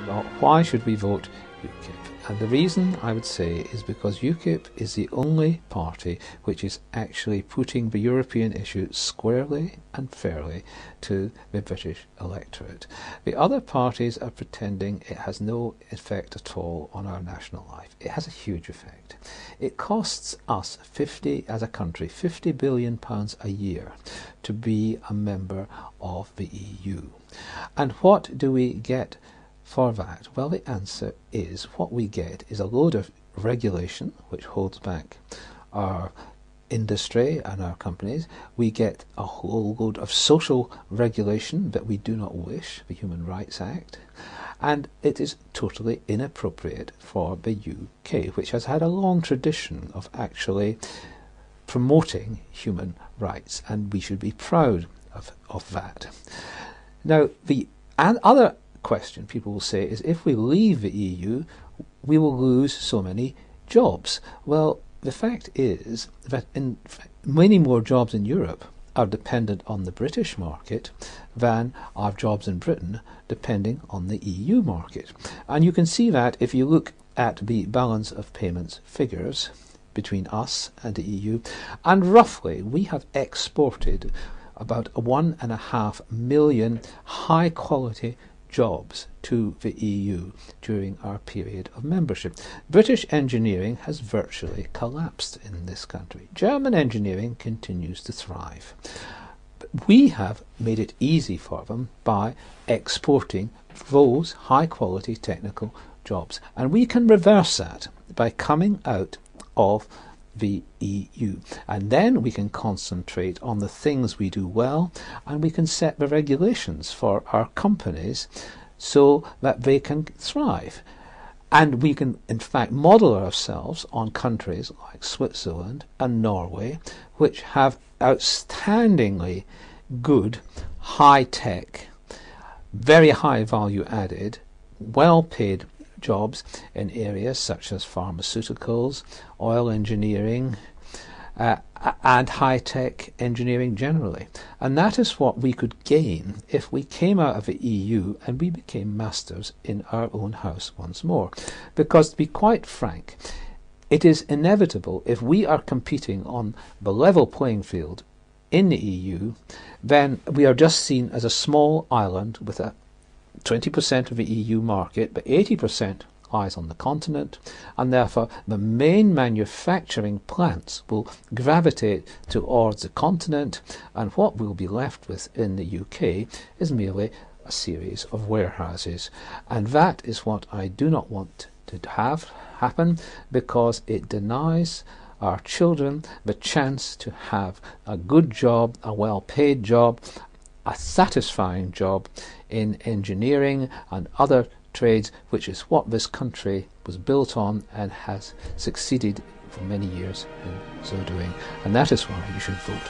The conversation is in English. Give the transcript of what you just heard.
Well, why should we vote UKIP? And the reason I would say is because UKIP is the only party which is actually putting the European issue squarely and fairly to the British electorate. The other parties are pretending it has no effect at all on our national life. It has a huge effect. It costs us as a country, £50 billion a year to be a member of the EU. And what do we get for that? Well, the answer is what we get is a load of regulation which holds back our industry and our companies. We get a whole load of social regulation that we do not wish, the Human Rights Act, and it is totally inappropriate for the UK, which has had a long tradition of actually promoting human rights, and we should be proud of that. Now, the other question people will say is, if we leave the EU, we will lose so many jobs. Well, the fact is that many more jobs in Europe are dependent on the British market than are jobs in Britain depending on the EU market. And you can see that if you look at the balance of payments figures between us and the EU, and roughly we have exported about 1.5 million high quality jobs to the EU during our period of membership. British engineering has virtually collapsed in this country. German engineering continues to thrive. But we have made it easy for them by exporting those high quality technical jobs. And we can reverse that by coming out of the EU, and then we can concentrate on the things we do well, and we can set the regulations for our companies so that they can thrive. And we can in fact model ourselves on countries like Switzerland and Norway, which have outstandingly good high-tech, very high value added, well paid jobs in areas such as pharmaceuticals, oil engineering, and high-tech engineering generally. And that is what we could gain if we came out of the EU and we became masters in our own house once more. Because, to be quite frank, it is inevitable, if we are competing on the level playing field in the EU, then we are just seen as a small island with a 20% of the EU market, but 80% lies on the continent, and therefore the main manufacturing plants will gravitate towards the continent, and what we'll be left with in the UK is merely a series of warehouses. And that is what I do not want to have happen, because it denies our children the chance to have a good job, a well-paid job, a satisfying job in engineering and other trades, which is what this country was built on and has succeeded for many years in so doing. And that is why you should vote.